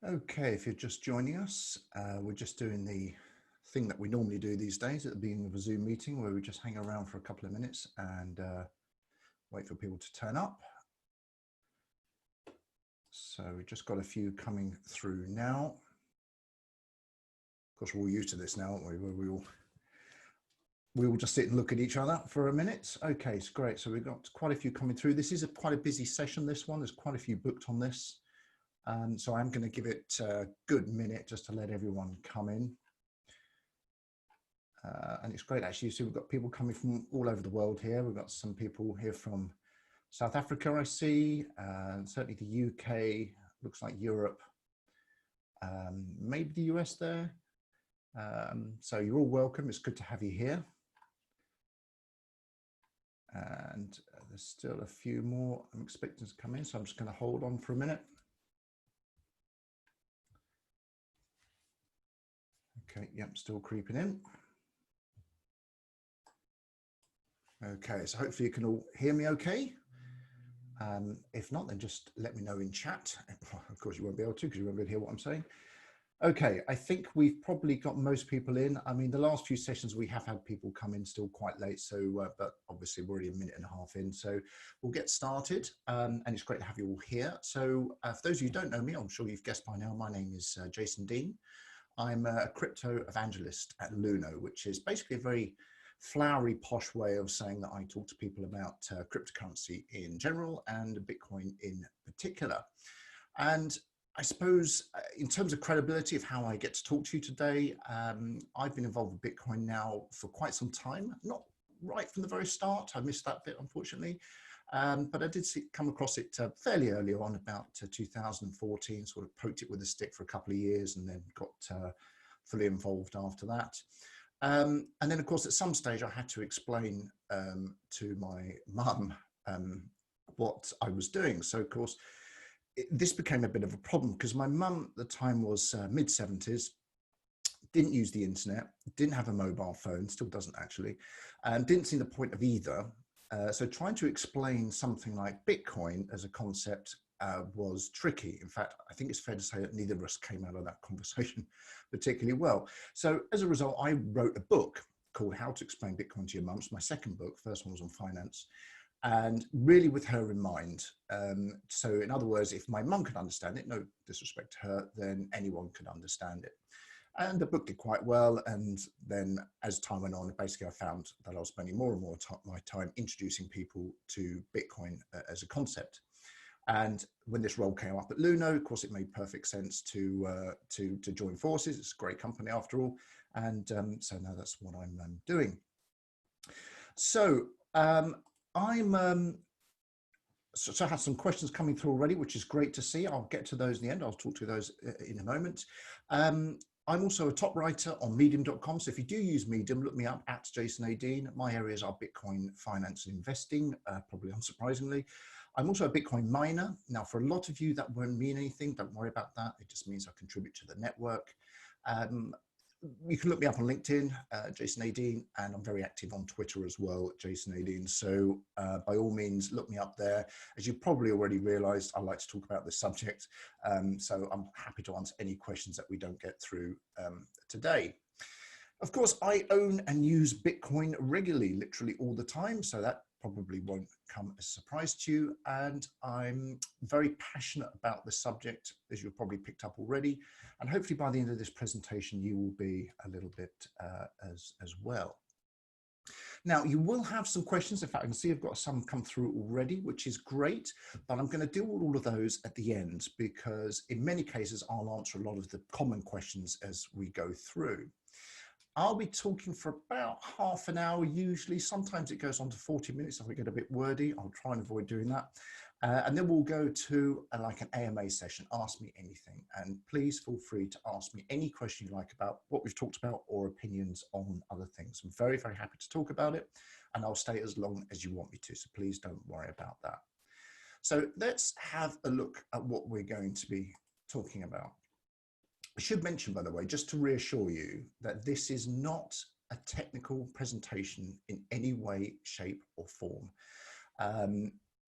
Okay, if you're just joining us, we're just doing the thing that we normally do these days at the beginning of a Zoom meeting where we just hang around for a couple of minutes and wait for people to turn up. So we've just got a few coming through now. Of course, we're all used to this now, aren't we? We will just sit and look at each other for a minute. Okay, it's great. So we've got quite a few coming through. This is quite a busy session, this one. There's quite a few booked on this. So I'm going to give it a good minute just to let everyone come in. And it's great, actually. So we've got people coming from all over the world here. We've got some people here from South Africa, I see, certainly the UK, looks like Europe, maybe the US there. So you're all welcome. It's good to have you here. And there's still a few more I'm expecting to come in, so I'm just going to hold on for a minute. Okay, yep, still creeping in. Okay, so hopefully you can all hear me okay. If not, then just let me know in chat. Of course, you won't be able to because you won't be able to hear what I'm saying. Okay, I think we've probably got most people in. I mean, the last few sessions we have had people come in still quite late, so but obviously we're already a minute and a half in, so we'll get started. And it's great to have you all here. So for those of you who don't know me, I'm sure you've guessed by now, my name is Jason Dean. I'm a crypto evangelist at Luno, which is basically a very flowery, posh way of saying that I talk to people about cryptocurrency in general and Bitcoin in particular. And I suppose in terms of credibility of how I get to talk to you today, I've been involved with Bitcoin now for quite some time, not right from the very start. I missed that bit, unfortunately. But I did come across it fairly early on, about 2014, sort of poked it with a stick for a couple of years and then got fully involved after that. And then, of course, at some stage, I had to explain to my mum what I was doing. So, of course, this became a bit of a problem because my mum at the time was mid-70s, didn't use the internet, didn't have a mobile phone, still doesn't actually, and didn't see the point of either. So trying to explain something like Bitcoin as a concept was tricky. In fact, I think it's fair to say that neither of us came out of that conversation particularly well. So as a result, I wrote a book called How to Explain Bitcoin to Your Mum. It's my second book. First one was on finance, and really with her in mind. So in other words, if my mum could understand it, no disrespect to her, then anyone could understand it. And the book did quite well. And then as time went on, basically I found that I was spending more and more my time introducing people to Bitcoin as a concept. And when this role came up at Luno, of course, it made perfect sense to join forces. It's a great company after all. And so now that's what I'm doing. So So I have some questions coming through already, which is great to see. I'll get to those in the end. I'll talk to those in a moment. I'm also a top writer on medium.com. So if you do use Medium, look me up at Jason A. Dean. My areas are Bitcoin, finance and investing, probably unsurprisingly. I'm also a Bitcoin miner. Now, for a lot of you, that won't mean anything. Don't worry about that. It just means I contribute to the network. You can look me up on LinkedIn, Jason A. Dean, and I'm very active on Twitter as well, Jason A. Dean. So by all means, look me up there. As you probably already realized, I like to talk about this subject. So I'm happy to answer any questions that we don't get through today. Of course, I own and use Bitcoin regularly, literally all the time. So that probably won't come as a surprise to you. And I'm very passionate about the subject, as you've probably picked up already. And hopefully by the end of this presentation, you will be a little bit as well. Now, you will have some questions. In fact, I can see I've got some come through already, which is great, but I'm going to deal with all of those at the end because in many cases, I'll answer a lot of the common questions as we go through. I'll be talking for about half an hour usually. Sometimes it goes on to 40 minutes if I get a bit wordy. I'll try and avoid doing that. And then we'll go to like an AMA session, Ask Me Anything. And please feel free to ask me any question you like about what we've talked about or opinions on other things. I'm very, very happy to talk about it. And I'll stay as long as you want me to. So please don't worry about that. So let's have a look at what we're going to be talking about. I should mention, by the way, just to reassure you that this is not a technical presentation in any way, shape or form.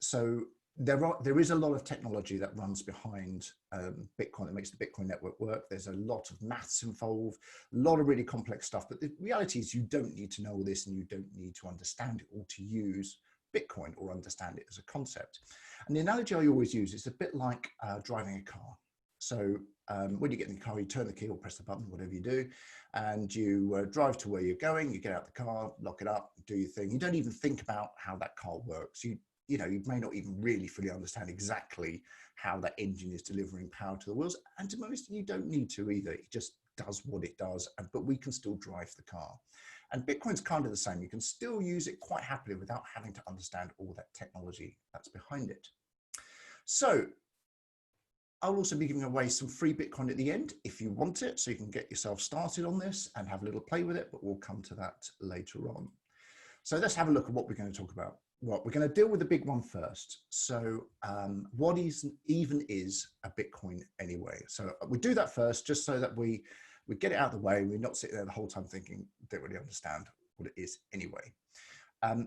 So there is a lot of technology that runs behind Bitcoin that makes the Bitcoin network work. There's a lot of maths involved, a lot of really complex stuff. But the reality is you don't need to know all this, and you don't need to understand it all to use Bitcoin or understand it as a concept. And the analogy I always use is a bit like driving a car. So when you get in the car, you turn the key or press the button, whatever you do, and you drive to where you're going. You get out the car, lock it up, do your thing. You don't even think about how that car works. You know, you may not even really fully understand exactly how that engine is delivering power to the wheels. And to be honest, you don't need to either. It just does what it does, but we can still drive the car. And Bitcoin's kind of the same. You can still use it quite happily without having to understand all that technology that's behind it. So I'll also be giving away some free Bitcoin at the end if you want it, so you can get yourself started on this and have a little play with it, but we'll come to that later on. So let's have a look at what we're going to talk about. Well, we're going to deal with the big one first. So what even is a Bitcoin anyway? So we do that first, just so that we get it out of the way. We're not sitting there the whole time thinking, don't really understand what it is anyway.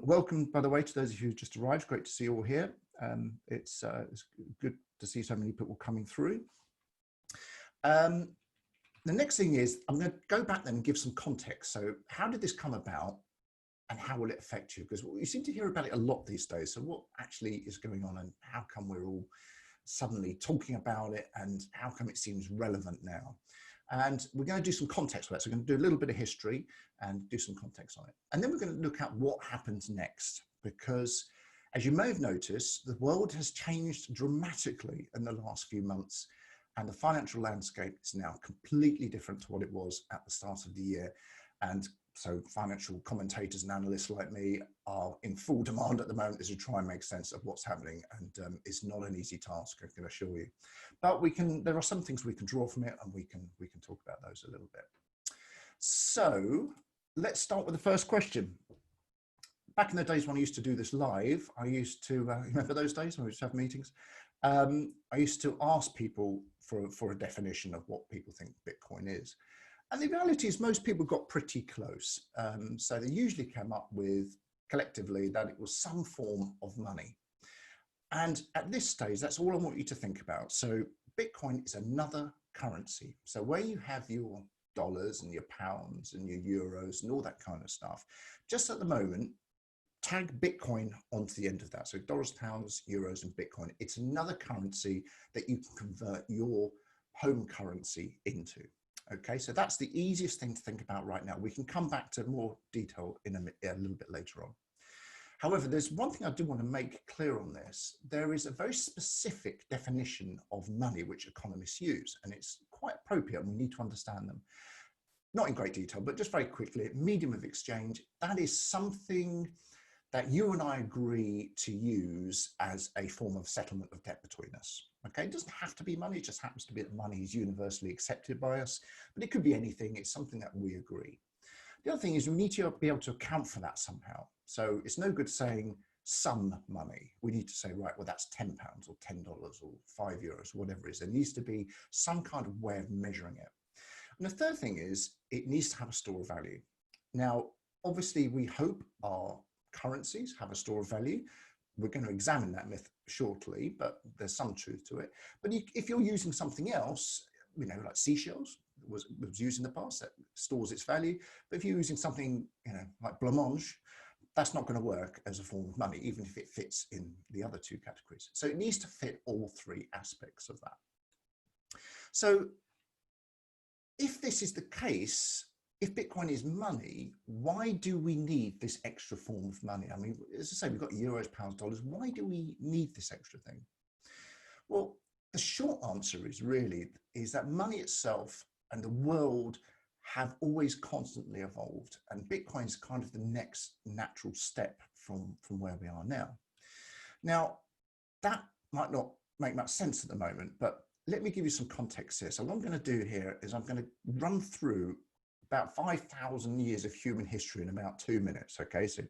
Welcome, by the way, to those of you who just arrived. Great to see you all here. It's good to see so many people coming through. The next thing is, I'm going to go back then and give some context. So how did this come about? And how will it affect you? Because you seem to hear about it a lot these days. So what actually is going on, and how come we're all suddenly talking about it, and how come it seems relevant now? And we're going to do some context for that. So we're going to do a little bit of history and do some context on it. And then we're going to look at what happens next, because as you may have noticed, the world has changed dramatically in the last few months, and the financial landscape is now completely different to what it was at the start of the year. And so financial commentators and analysts like me are in full demand at the moment as we try and make sense of what's happening. And it's not an easy task, I can assure you. But there are some things we can draw from it, and we can talk about those a little bit. So let's start with the first question. Back in the days when I used to do this live, I used to, remember those days when we used to have meetings? I used to ask people for a definition of what people think Bitcoin is. And the reality is most people got pretty close. So they usually came up with, collectively, that it was some form of money. And at this stage, that's all I want you to think about. So Bitcoin is another currency. So where you have your dollars and your pounds and your euros and all that kind of stuff, just at the moment, tag Bitcoin onto the end of that. So dollars, pounds, euros, and Bitcoin. It's another currency that you can convert your home currency into. Okay, so that's the easiest thing to think about right now. We can come back to more detail in a little bit later on. However, there's one thing I do want to make clear on this. There is a very specific definition of money which economists use, and it's quite appropriate, and we need to understand them. Not in great detail, but just very quickly, medium of exchange, that is something that you and I agree to use as a form of settlement of debt between us. Okay, it doesn't have to be money, it just happens to be that money is universally accepted by us, but it could be anything, it's something that we agree. The other thing is we need to be able to account for that somehow. So it's no good saying some money. We need to say, right, well, that's £10 or $10 or €5, whatever it is. There needs to be some kind of way of measuring it. And the third thing is it needs to have a store of value. Now, obviously, we hope our currencies have a store of value. We're going to examine that myth shortly, but there's some truth to it. But if you're using something else, you know, like seashells was used in the past, that stores its value. But if you're using something, you know, like blancmange, that's not going to work as a form of money, even if it fits in the other two categories. So it needs to fit all three aspects of that. So if this is the case, if Bitcoin is money, why do we need this extra form of money? I mean, as I say, we've got euros, pounds, dollars. Why do we need this extra thing? Well, the short answer is that money itself and the world have always constantly evolved, and Bitcoin is kind of the next natural step from where we are now. Now, that might not make much sense at the moment, but let me give you some context here. So what I'm going to do here is I'm going to run through about 5,000 years of human history in about 2 minutes. Okay, so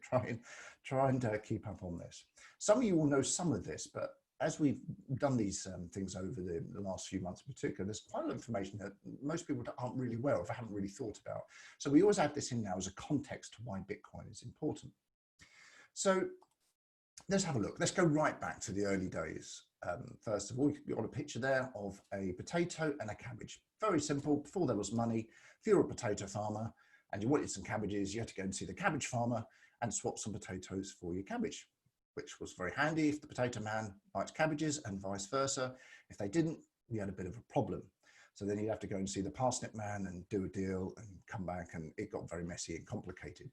try and keep up on this. Some of you will know some of this, but as we've done these things over the last few months in particular, there's quite a lot of information that most people aren't really aware of, haven't really thought about. So we always add this in now as a context to why Bitcoin is important. So let's have a look. Let's go right back to the early days. First of all, you've got a picture there of a potato and a cabbage. Very simple. Before there was money, if you were a potato farmer and you wanted some cabbages, you had to go and see the cabbage farmer and swap some potatoes for your cabbage, which was very handy if the potato man liked cabbages and vice versa. If they didn't, you had a bit of a problem. So then you'd have to go and see the parsnip man and do a deal and come back, and it got very messy and complicated.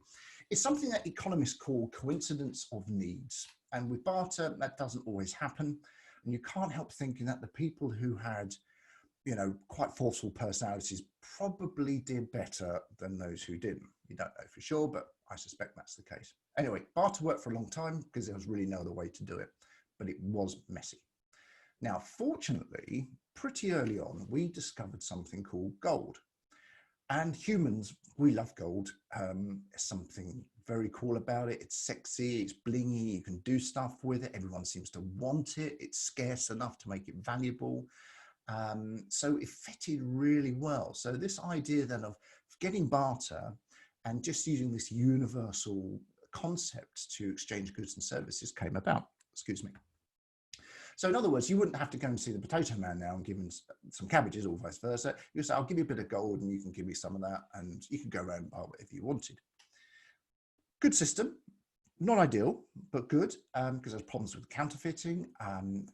It's something that economists call coincidence of needs. And with barter, that doesn't always happen. And you can't help thinking that the people who had, you know, quite forceful personalities probably did better than those who didn't. You don't know for sure, but I suspect that's the case. Anyway, barter worked for a long time because there was really no other way to do it, but it was messy. Now, fortunately, pretty early on, we discovered something called gold. And humans, we love gold. There's something very cool about it. It's sexy, it's blingy, you can do stuff with it. Everyone seems to want it. It's scarce enough to make it valuable. So it fitted really well. So this idea then of getting barter and just using this universal concept to exchange goods and services came about. Excuse me. So in other words, you wouldn't have to go and see the potato man now and give him some cabbages or vice versa. You say, I'll give you a bit of gold and you can give me some of that, and you can go around and buy whatever you wanted. Good system, not ideal, but good, because there's problems with counterfeiting.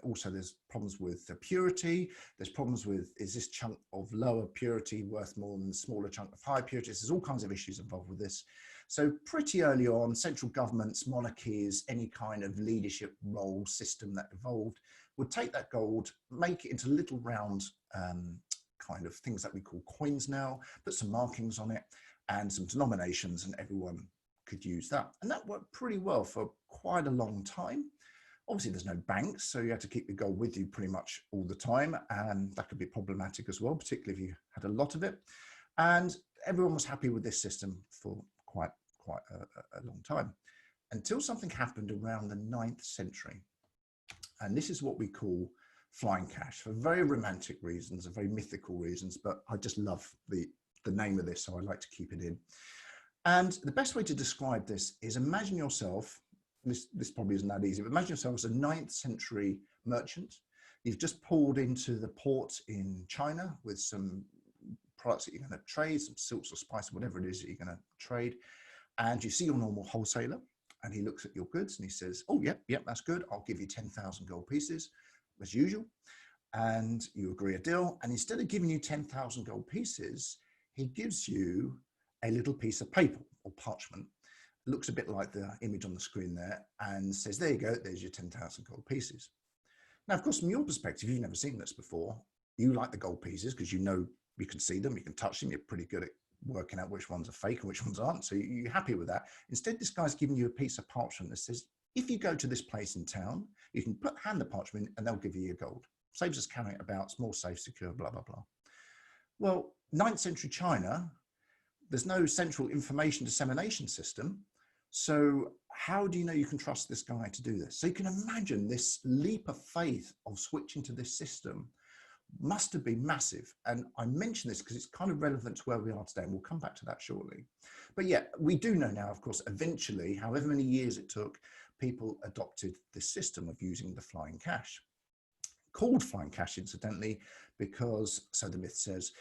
Also, there's problems with the purity. There's problems with, is this chunk of lower purity worth more than the smaller chunk of high purity? There's all kinds of issues involved with this. So pretty early on, central governments, monarchies, any kind of leadership role system that evolved would take that gold, make it into little round kind of things that we call coins now, put some markings on it and some denominations, and everyone could use that. And that worked pretty well for quite a long time. Obviously, there's no banks, so you had to keep your gold with you pretty much all the time. And that could be problematic as well, particularly if you had a lot of it. And everyone was happy with this system for quite a long time, until something happened around the 9th century. And this is what we call flying cash, for very romantic reasons and very mythical reasons, but I just love the name of this, so I like to keep it in. And the best way to describe this is, imagine yourself, this probably isn't that easy, but imagine yourself as a 9th century merchant. You've just pulled into the port in China with some products that you're going to trade, some silks or spice, whatever it is that you're going to trade. And you see your normal wholesaler, and he looks at your goods and he says, oh, yep, that's good. I'll give you 10,000 gold pieces as usual. And you agree a deal. And instead of giving you 10,000 gold pieces, he gives you a little piece of paper or parchment. It looks a bit like the image on the screen there, and says, there you go, there's your 10,000 gold pieces. Now, of course, from your perspective, you've never seen this before. You like the gold pieces because you know you can see them, you can touch them, you're pretty good at working out which ones are fake and which ones aren't. So you're happy with that. Instead, this guy's giving you a piece of parchment that says, if you go to this place in town, you can hand the parchment and they'll give you your gold. Saves us carrying it about, it's more safe, secure, blah, blah, blah. Well, 9th century China, there's no central information dissemination system. So how do you know you can trust this guy to do this? So you can imagine this leap of faith of switching to this system must have been massive. And I mention this because it's kind of relevant to where we are today, and we'll come back to that shortly. But yeah, we do know now, of course, eventually, however many years it took, people adopted this system of using the flying cash. Called flying cash, incidentally, because, so the myth says,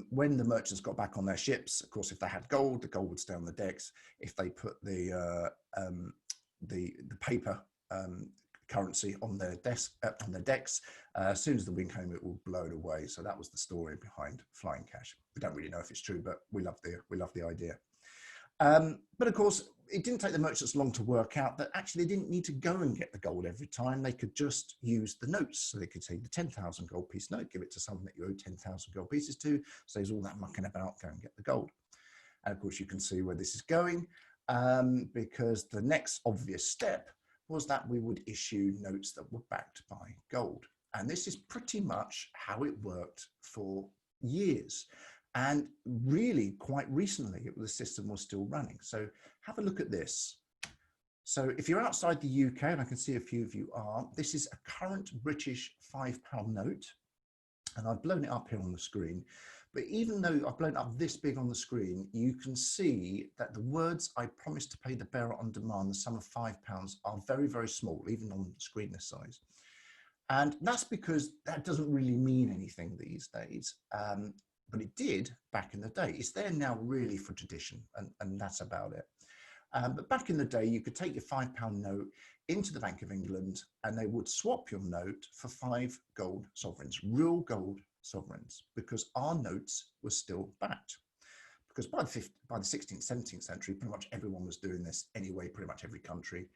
when the merchants got back on their ships, of course, if they had gold, the gold would stay on the decks. If they put the paper currency on their decks, as soon as the wind came, it will blow it away. So that was the story behind flying cash. We don't really know if it's true, but we love the idea. But of course, it didn't take the merchants long to work out that actually they didn't need to go and get the gold every time. They could just use the notes. So they could say the 10,000 gold piece note, give it to someone that you owe 10,000 gold pieces to. Saves all that mucking about, go and get the gold. And of course, you can see where this is going, because the next obvious step was that we would issue notes that were backed by gold. And this is pretty much how it worked for years. And really quite recently, the system was still running. So have a look at this. So if you're outside the UK, and I can see a few of you are, this is a current British £5 note. And I've blown it up here on the screen. But even though I've blown up this big on the screen, you can see that the words "I promise to pay the bearer on demand the sum of £5" are very, very small, even on the screen this size. And that's because that doesn't really mean anything these days. But it did back in the day. It's there now really for tradition, and that's about it. But back in the day, you could take your £5 note into the Bank of England and they would swap your note for 5 gold sovereigns, real gold sovereigns, because our notes were still backed. Because by the 16th, 17th century, pretty much everyone was doing this anyway, pretty much every country.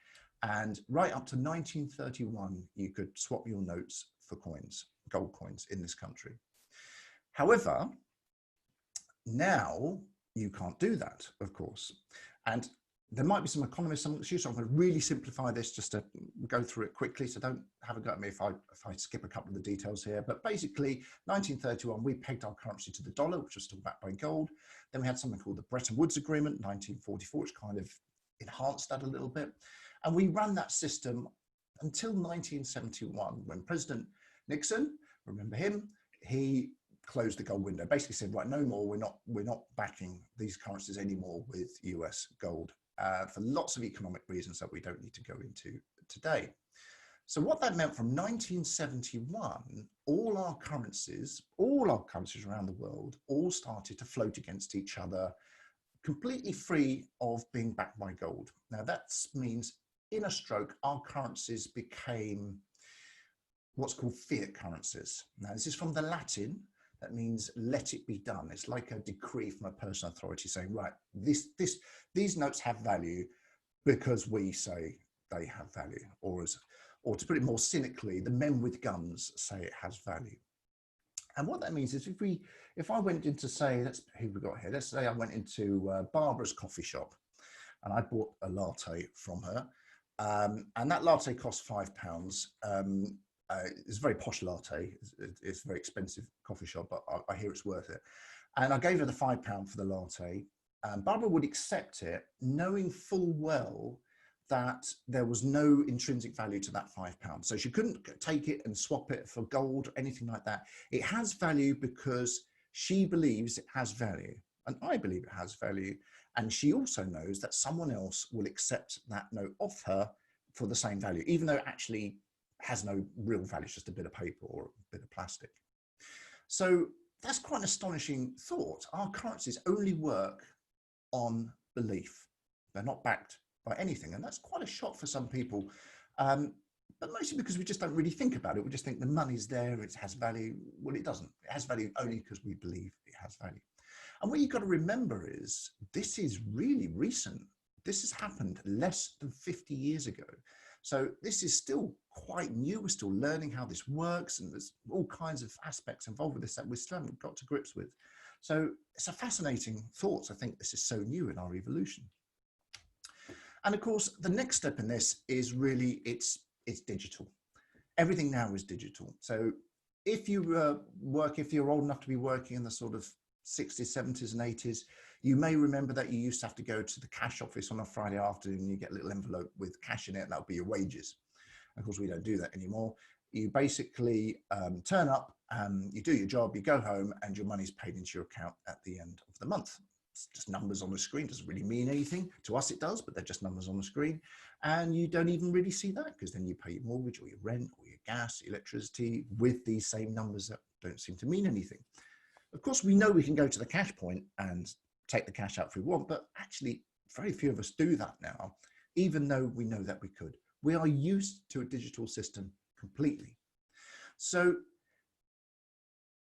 And right up to 1931, you could swap your notes for coins, gold coins in this country. However, now you can't do that, of course. And there might be some economists, so I'm going to really simplify this just to go through it quickly. So don't have a go at me if I skip a couple of the details here. But basically, 1931, we pegged our currency to the dollar, which was still backed by gold. Then we had something called the Bretton Woods Agreement, 1944, which kind of enhanced that a little bit. And we ran that system until 1971, when President Nixon, remember him, he closed the gold window, basically said, right, no more, we're not backing these currencies anymore with US gold for lots of economic reasons that we don't need to go into today. So what that meant from 1971, all our currencies around the world all started to float against each other, completely free of being backed by gold. Now that means in a stroke, our currencies became what's called fiat currencies. Now this is from the Latin. That means let it be done. It's like a decree from a personal authority saying, right, these notes have value because we say they have value, or to put it more cynically, the men with guns say it has value. And what that means is if I went into, say, who we got here? Let's say I went into Barbara's coffee shop and I bought a latte from her, and that latte cost £5. It's a very posh latte. It's a very expensive coffee shop, but I hear it's worth it. And I gave her the £5 for the latte. Barbara would accept it, knowing full well that there was no intrinsic value to that £5. So she couldn't take it and swap it for gold or anything like that. It has value because she believes it has value, and I believe it has value. And she also knows that someone else will accept that note off her for the same value, even though it actually has no real value, it's just a bit of paper or a bit of plastic. So that's quite an astonishing thought. Our currencies only work on belief. They're not backed by anything. And that's quite a shock for some people, but mostly because we just don't really think about it. We just think the money's there, it has value. Well, it doesn't. It has value only because we believe it has value. And what you've got to remember is this is really recent. This has happened less than 50 years ago. So this is still quite new. We're still learning how this works, and there's all kinds of aspects involved with this that we still haven't got to grips with. So it's a fascinating thought. I think this is so new in our evolution. And of course, the next step in this is really, it's digital. Everything now is digital. So if you're old enough to be working in the sort of 60s, 70s and 80s, you may remember that you used to have to go to the cash office on a Friday afternoon and you get a little envelope with cash in it, and that'll be your wages. Of course, we don't do that anymore. You basically turn up, you do your job, you go home, and your money's paid into your account at the end of the month. It's just numbers on the screen. Doesn't really mean anything. To us it does, but they're just numbers on the screen. And you don't even really see that, because then you pay your mortgage or your rent or your gas, electricity with these same numbers that don't seem to mean anything. Of course, we know we can go to the cash point and take the cash out if we want, but actually very few of us do that now, even though we know that we could. We are used to a digital system completely. So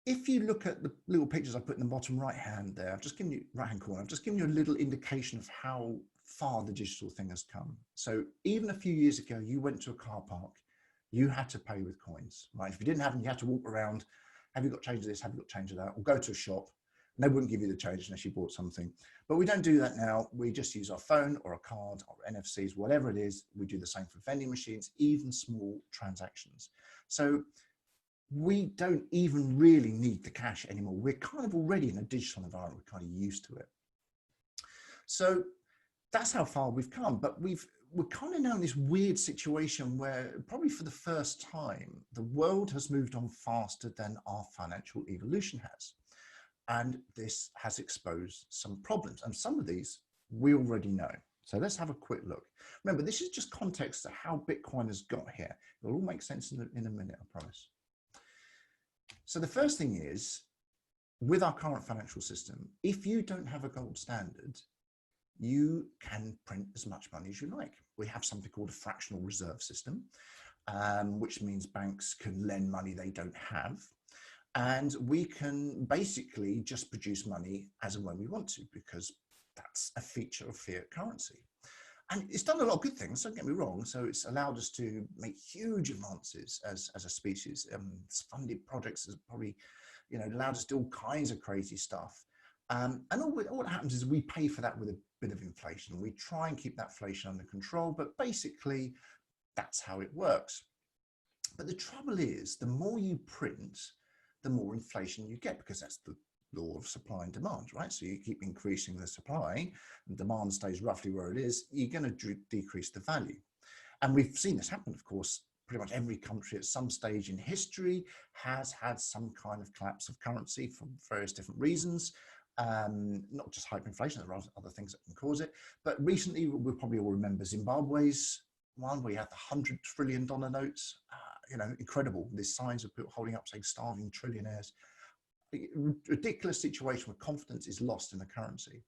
if you look at the little pictures I put in the bottom right hand there, I've just given you right hand corner, I've just given you a little indication of how far the digital thing has come. So even a few years ago, you went to a car park, you had to pay with coins, right? If you didn't have them, you had to walk around. Have you got change of this? Have you got change of that? Or go to a shop. And they wouldn't give you the change unless you bought something. But we don't do that now. We just use our phone or a card or NFCs, whatever it is. We do the same for vending machines, even small transactions. So we don't even really need the cash anymore. We're kind of already in a digital environment. We're kind of used to it. So that's how far we've come. But we're kind of now in this weird situation where probably for the first time, the world has moved on faster than our financial evolution has. And this has exposed some problems. And some of these we already know. So let's have a quick look. Remember, this is just context to how Bitcoin has got here. It'll all make sense in a minute, I promise. So the first thing is, with our current financial system, if you don't have a gold standard, you can print as much money as you like. We have something called a fractional reserve system, which means banks can lend money they don't have. And we can basically just produce money as and when we want to, because that's a feature of fiat currency. And it's done a lot of good things, don't get me wrong. So it's allowed us to make huge advances as a species. It's funded projects has probably, allowed us to do all kinds of crazy stuff. And all that happens is we pay for that with a bit of inflation. We try and keep that inflation under control, but basically that's how it works. But the trouble is, the more you print, the more inflation you get, because that's the law of supply and demand, right? So you keep increasing the supply and demand stays roughly where it is, you're going to decrease the value. And we've seen this happen, of course. Pretty much every country at some stage in history has had some kind of collapse of currency for various different reasons. Not just hyperinflation, there are other things that can cause it. But recently, we'll probably all remember Zimbabwe's one, where you had the $100 trillion notes. Incredible. There's signs of people holding up saying starving trillionaires. Ridiculous situation where confidence is lost in the currency.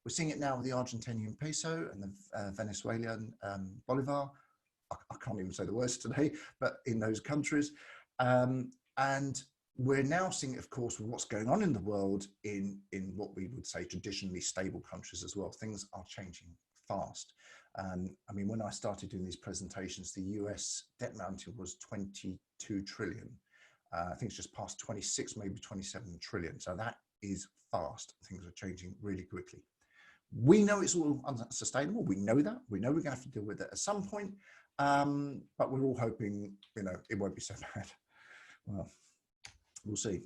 We're seeing it now with the Argentinian peso and the Venezuelan bolivar. I can't even say the words today, but in those countries. And we're now seeing, of course, what's going on in the world in what we would say traditionally stable countries as well. Things are changing fast. When I started doing these presentations, the US debt mounting was 22 trillion. I think it's just past 26, maybe 27 trillion. So that is fast. Things are changing really quickly. We know it's all unsustainable. We know that. We know we're going to have to deal with it at some point. But we're all hoping, it won't be so bad. Well, we'll see.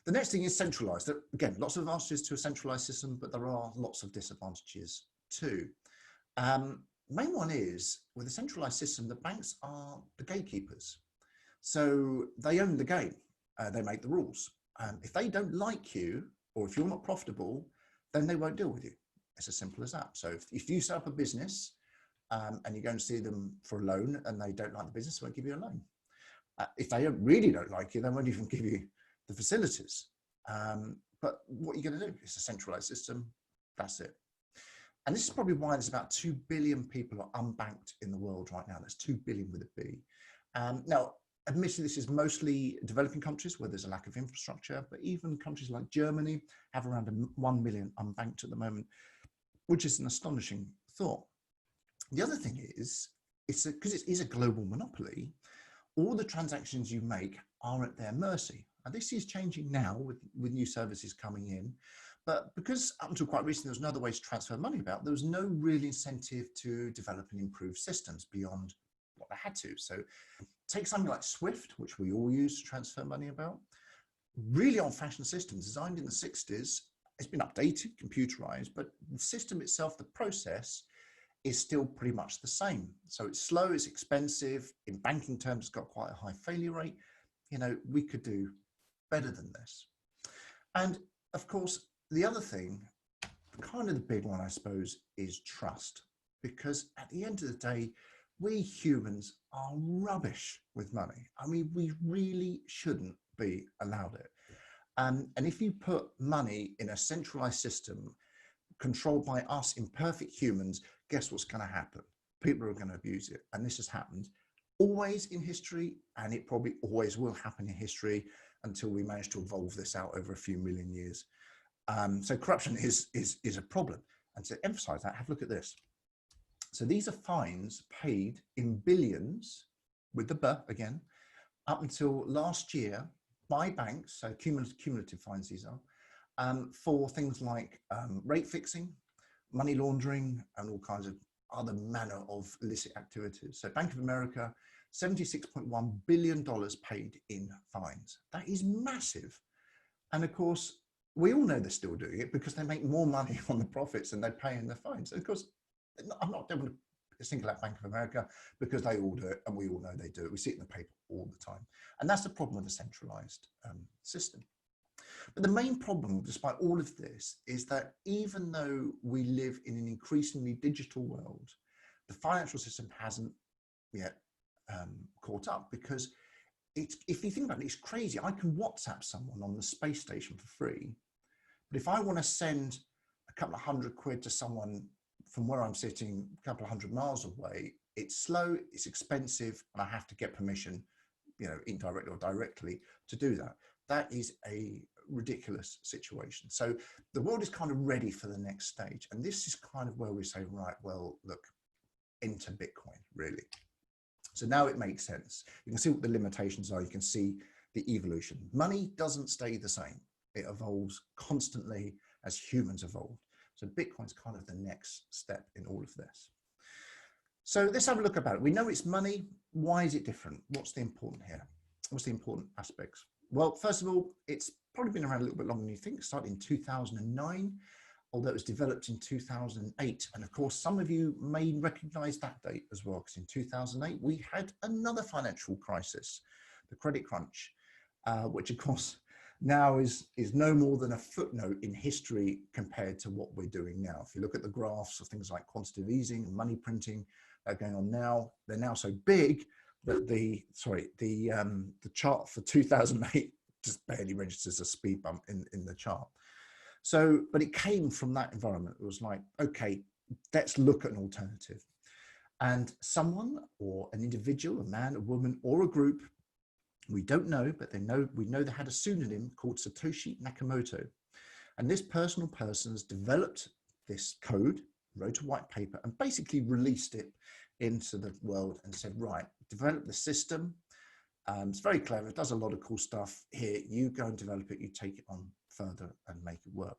The next thing is centralized. Again, lots of advantages to a centralized system, but there are lots of disadvantages too. Main one is, with a centralized system, the banks are the gatekeepers. So they own the game. They make the rules. If they don't like you, or if you're not profitable, then they won't deal with you. It's as simple as that. So if you set up a business and you go and see them for a loan and they don't like the business, they won't give you a loan. If they really don't like you, they won't even give you the facilities. But what are you going to do? It's a centralized system. That's it. And this is probably why there's about 2 billion people are unbanked in the world right now. That's 2 billion with a B. Now, admittedly, this is mostly developing countries where there's a lack of infrastructure, but even countries like Germany have around 1 million unbanked at the moment, which is an astonishing thought. The other thing is, because it is a global monopoly, all the transactions you make are at their mercy. And this is changing now with new services coming in. But because up until quite recently, there was no other way to transfer money about, there was no real incentive to develop and improve systems beyond what they had to. So take something like SWIFT, which we all use to transfer money about. Really old-fashioned system designed in the 60s. It's been updated, computerized, but the system itself, the process, is still pretty much the same. So it's slow, it's expensive. In banking terms, it's got quite a high failure rate. We could do better than this. And of course, the other thing, kind of the big one, I suppose, is trust. Because at the end of the day, we humans are rubbish with money. We really shouldn't be allowed it. And if you put money in a centralized system controlled by us imperfect humans, guess what's going to happen? People are going to abuse it. And this has happened always in history, and it probably always will happen in history until we manage to evolve this out over a few million years. So corruption is a problem. And to emphasize that, have a look at this. So these are fines paid in billions, with the B again, up until last year by banks, so cumulative fines these are, for things like rate fixing, money laundering, and all kinds of other manner of illicit activities. So Bank of America, $76.1 billion paid in fines. That is massive. And of course, we all know they're still doing it because they make more money on the profits than they pay in the fines. And of course, I'm not going to single out Bank of America because they all do it and we all know they do it. We see it in the paper all the time. And that's the problem with a centralized system. But the main problem, despite all of this, is that even though we live in an increasingly digital world, the financial system hasn't yet caught up, because if you think about it, it's crazy. I can WhatsApp someone on the space station for free, but if I want to send a couple of £100 to someone from where I'm sitting a couple of 100 miles away, it's slow, it's expensive, and I have to get permission, indirectly or directly, to do that. That is a ridiculous situation. So the world is kind of ready for the next stage. And this is kind of where we say, right, well, look, enter Bitcoin, really. So now it makes sense. You can see what the limitations are. You can see the evolution. Money doesn't stay the same. It evolves constantly as humans evolve. So Bitcoin's kind of the next step in all of this. So let's have a look about it. We know it's money. Why is it different? What's the important here? What's the important aspects? Well, first of all, it's probably been around a little bit longer than you think. It started in 2009, although it was developed in 2008. And of course, some of you may recognize that date as well, because in 2008, we had another financial crisis, the credit crunch, which of course now is no more than a footnote in history compared to what we're doing now. If you look at the graphs of things like quantitative easing and money printing that are going on now, they're now so big that the chart for 2008 just barely registers a speed bump in the chart. So, but it came from that environment. It was like, okay, let's look at an alternative. And someone or an individual, a man, a woman, or a group, we don't know, but we know they had a pseudonym called Satoshi Nakamoto. And this person has developed this code, wrote a white paper, and basically released it into the world and said, right, develop the system. It's very clever. It does a lot of cool stuff. Here, you go and develop it. You take it on further and make it work.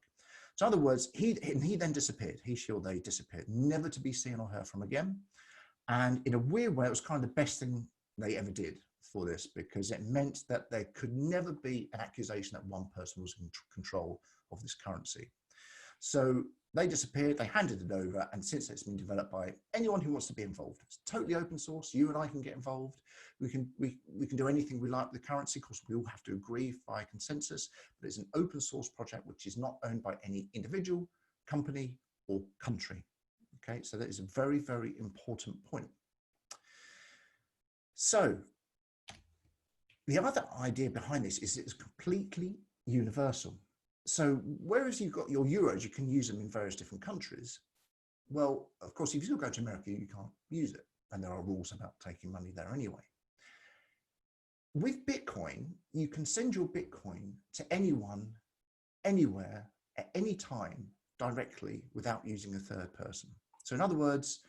So in other words, he then disappeared. He, she, or they disappeared, never to be seen or heard from again. And in a weird way, it was kind of the best thing they ever did for this, because it meant that there could never be an accusation that one person was in control of this currency. So they disappeared, they handed it over, and since it's been developed by anyone who wants to be involved. It's totally open source. You and I can get involved. We can do anything we like with the currency. Of course, we all have to agree by consensus, but it's an open source project which is not owned by any individual, company, or country. Okay, so that is a very, very important point. So the other idea behind this is it's completely universal. So whereas you've got your euros, you can use them in various different countries. Well, of course, if you go to America, you can't use it. And there are rules about taking money there anyway. With Bitcoin, you can send your Bitcoin to anyone, anywhere, at any time, directly, without using a third person. So in other words,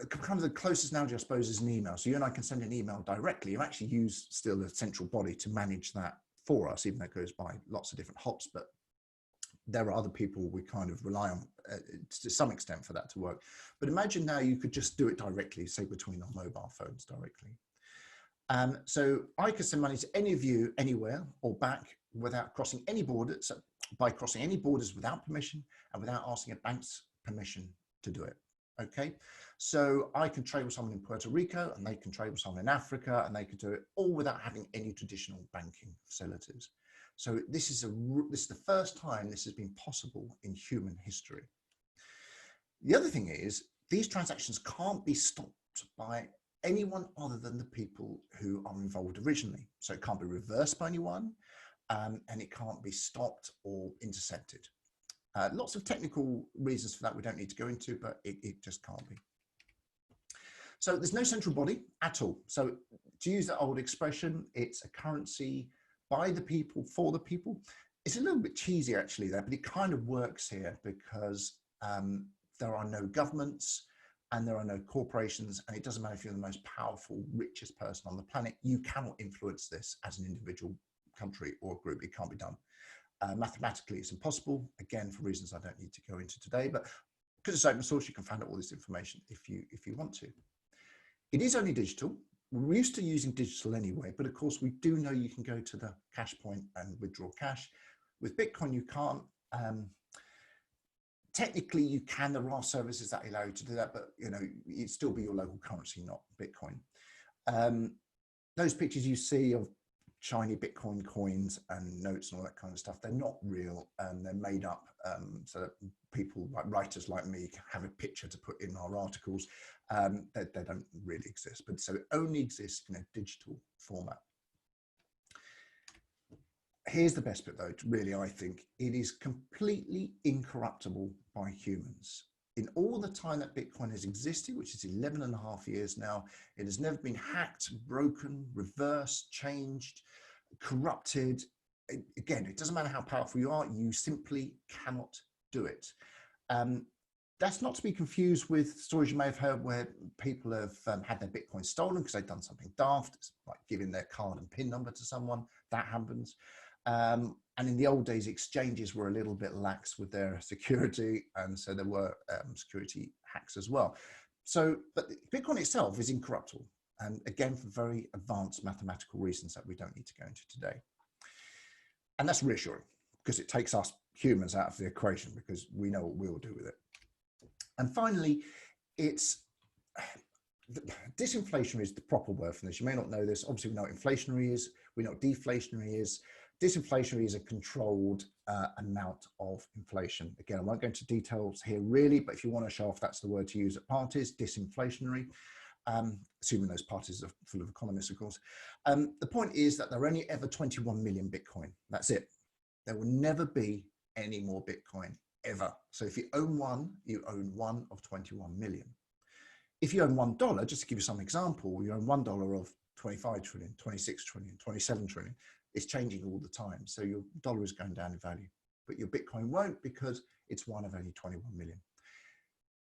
kind of the closest analogy, I suppose, is an email. So you and I can send an email directly. You actually use still a central body to manage that for us, even though it goes by lots of different hops, but there are other people we kind of rely on to some extent for that to work. But imagine now you could just do it directly, say between our mobile phones directly. So I could send money to any of you anywhere or back without crossing any borders, so by crossing any borders without permission and without asking a bank's permission to do it. Okay, so I can trade with someone in Puerto Rico and they can trade with someone in Africa, and they can do it all without having any traditional banking facilities. So this is the first time this has been possible in human history. The other thing is these transactions can't be stopped by anyone other than the people who are involved originally. So it can't be reversed by anyone, and it can't be stopped or intercepted. Lots of technical reasons for that we don't need to go into, but it just can't be. So there's no central body at all. So to use that old expression, it's a currency by the people, for the people. It's a little bit cheesy actually there, but it kind of works here because there are no governments and there are no corporations, and it doesn't matter if you're the most powerful, richest person on the planet, you cannot influence this as an individual country or group. It can't be done. Mathematically, it's impossible, again, for reasons I don't need to go into today, but because it's open source, you can find out all this information if you want to. It is only digital. We're used to using digital anyway, but of course, we do know you can go to the cash point and withdraw cash. With Bitcoin, you can't. Technically, you can. There are services that allow you to do that, but it'd still be your local currency, not Bitcoin. Those pictures you see of shiny Bitcoin coins and notes and all that kind of stuff. They're not real, and they're made up so that people like writers like me can have a picture to put in our articles. They don't really exist, but so it only exists in a digital format. Here's the best bit though, really, I think. It is completely incorruptible by humans. In all the time that Bitcoin has existed, which is 11.5 years now, it has never been hacked, broken, reversed, changed, corrupted. Again, it doesn't matter how powerful you are, you simply cannot do it. That's not to be confused with stories you may have heard where people have had their Bitcoin stolen because they've done something daft, like giving their card and PIN number to someone. That happens. And in the old days, exchanges were a little bit lax with their security, and so there were security hacks as well. So, but Bitcoin itself is incorruptible, and again, for very advanced mathematical reasons that we don't need to go into today. And that's reassuring because it takes us humans out of the equation because we know what we'll do with it. And finally, disinflationary is the proper word for this. You may not know this. Obviously, we know what inflationary is. We know what deflationary is. Disinflationary is a controlled amount of inflation. Again, I won't go into details here really, but if you want to show off, that's the word to use at parties, disinflationary, assuming those parties are full of economists, of course. The point is that there are only ever 21 million Bitcoin. That's it. There will never be any more Bitcoin ever. So if you own one, you own one of 21 million. If you own $1, just to give you some example, you own $1 of 25 trillion, 26 trillion, 27 trillion. It's changing all the time. So your dollar is going down in value, but your Bitcoin won't because it's one of only 21 million.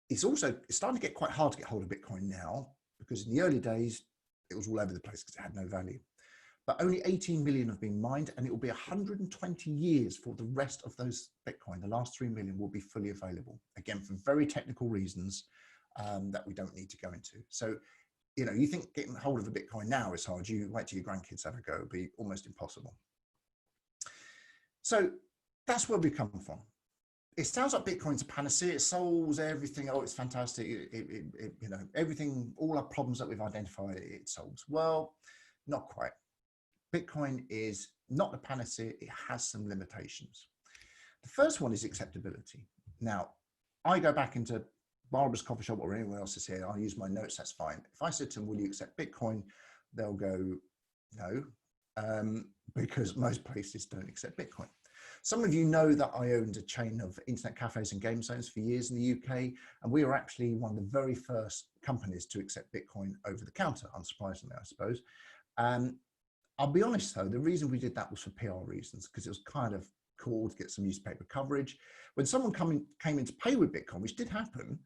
It's starting to get quite hard to get hold of Bitcoin now because in the early days, it was all over the place because it had no value. But only 18 million have been mined, and it will be 120 years for the rest of those Bitcoin. The last 3 million will be fully available, again, for very technical reasons that we don't need to go into. So, you know, you think getting hold of a Bitcoin now is hard. You wait till your grandkids have a go. It'll be almost impossible. So that's where we come from. It sounds like Bitcoin's a panacea. It solves everything. Oh, it's fantastic. You know, everything, all our problems that we've identified, it solves. Well, not quite. Bitcoin is not the panacea. It has some limitations. The first one is acceptability. Now, I go back into Barbara's coffee shop or anyone else is here. I'll use my notes. That's fine. If I said to them, will you accept Bitcoin? They'll go, no, because most places don't accept Bitcoin. Some of you know that I owned a chain of internet cafes and game zones for years in the UK, and we were actually one of the very first companies to accept Bitcoin over the counter, unsurprisingly, I suppose. I'll be honest though, the reason we did that was for PR reasons, because it was kind of cool to get some newspaper coverage. When someone came in to pay with Bitcoin, which did happen,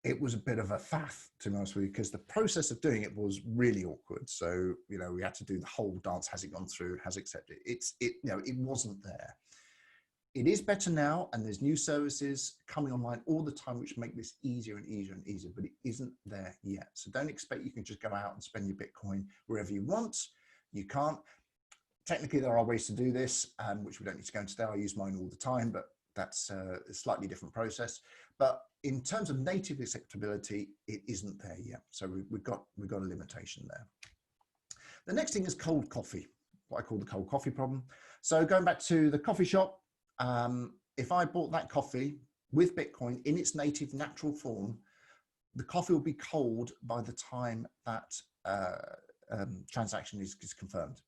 it was a bit of a faff, to be honest with you, because the process of doing it was really awkward. So, you know, we had to do the whole dance. Has it gone through? Has accepted? You know, it wasn't there. It is better now, and there's new services coming online all the time, which make this easier and easier and easier, but it isn't there yet. So don't expect you can just go out and spend your Bitcoin wherever you want. You can't. Technically, there are ways to do this, which we don't need to go into today. I use mine all the time, but that's a slightly different process. But in terms of native acceptability, it isn't there yet. So we've got a limitation there. The next thing is cold coffee, what I call the cold coffee problem. So going back to the coffee shop, if I bought that coffee with Bitcoin in its native natural form, the coffee will be cold by the time that transaction is confirmed.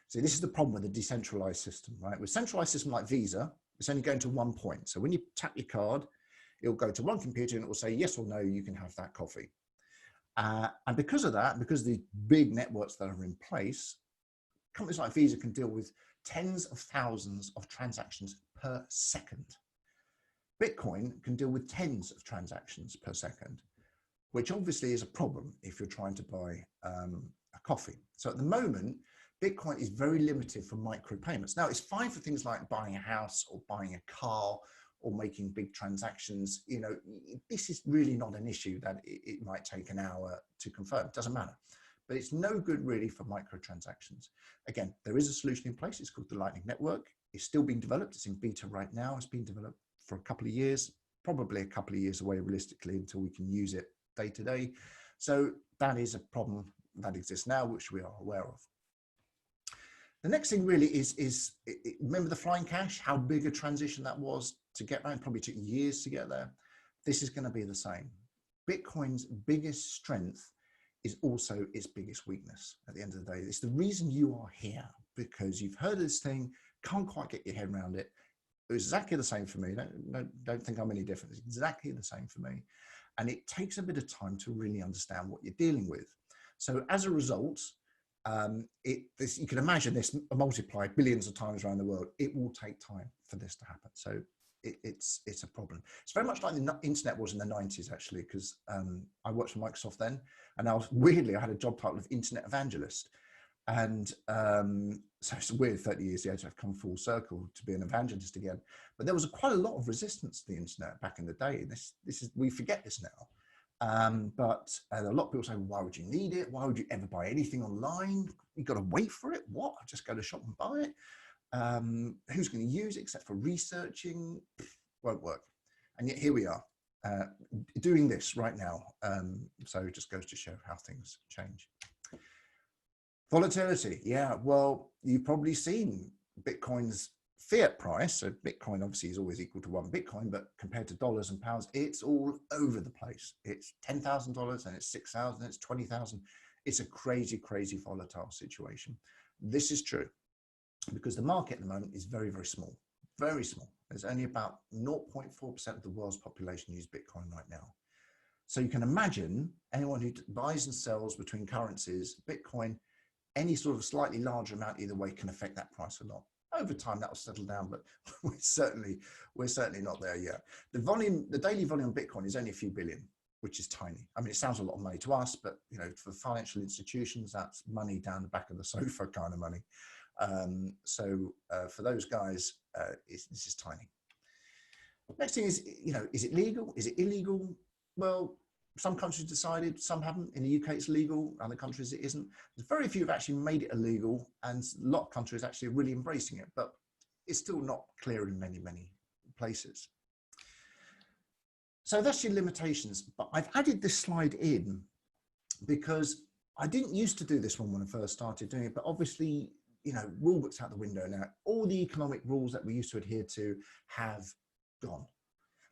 So this is the problem with a decentralized system, right? With a centralized system like Visa, it's only going to one point. So when you tap your card, it'll go to one computer and it will say yes or no, you can have that coffee. And because of that, because of the big networks that are in place, companies like Visa can deal with tens of thousands of transactions per second. Bitcoin can deal with tens of transactions per second, which obviously is a problem if you're trying to buy a coffee. So at the moment, Bitcoin is very limited for micropayments. Now, it's fine for things like buying a house or buying a car or making big transactions. You know, this is really not an issue that it might take an hour to confirm. It doesn't matter. But it's no good really for microtransactions. Again, there is a solution in place. It's called the Lightning Network. It's still being developed. It's in beta right now. It's been developed for a couple of years, probably a couple of years away realistically until we can use it day to day. So that is a problem that exists now, which we are aware of. The next thing really is remember the flying cash, how big a transition that was to get around, probably took years to get there. This is going to be the same. Bitcoin's biggest strength is also its biggest weakness at the end of the day. It's the reason you are here, because you've heard of this thing, can't quite get your head around it. It was exactly the same for me. Don't think I'm any different. It's exactly the same for me. And it takes a bit of time to really understand what you're dealing with. So as a result, you can imagine this multiplied billions of times around the world. It will take time for this to happen. So it's a problem. It's very much like the internet was in the 90s, actually, because I worked for Microsoft then, and I had a job title of internet evangelist. And so it's weird, 30 years later, to have come full circle to be an evangelist again. But there was quite a lot of resistance to the internet back in the day. We forget this now. But a lot of people say, why would you need it? Why would you ever buy anything online? You've got to wait for it. What? I'll just go to shop and buy it. Who's going to use it except for researching? Won't work. And yet here we are doing this right now. So it just goes to show how things change. Volatility. Yeah, well, you've probably seen Bitcoin's fiat price. So Bitcoin obviously is always equal to one Bitcoin, but compared to dollars and pounds, it's all over the place. It's $10,000 and it's 6,000, it's 20,000. It's a crazy, crazy volatile situation. This is true because the market at the moment is very, very small, very small. There's only about 0.4% of the world's population use Bitcoin right now. So you can imagine anyone who buys and sells between currencies, Bitcoin, any sort of slightly larger amount either way can affect that price a lot. Over time, that will settle down, but we're certainly not there yet. The daily volume of Bitcoin is only a few billion, which is tiny. I mean, it sounds a lot of money to us, but for financial institutions, that's money down the back of the sofa kind of money. So for those guys, this is tiny. Next thing is, is it legal? Is it illegal? Well, some countries decided, some haven't. In the UK, it's legal. Other countries, it isn't. There's very few have actually made it illegal, and a lot of countries actually are really embracing it, but it's still not clear in many, many places. So that's your limitations. But I've added this slide in because I didn't used to do this one when I first started doing it, but obviously, rule books out the window now. All the economic rules that we used to adhere to have gone,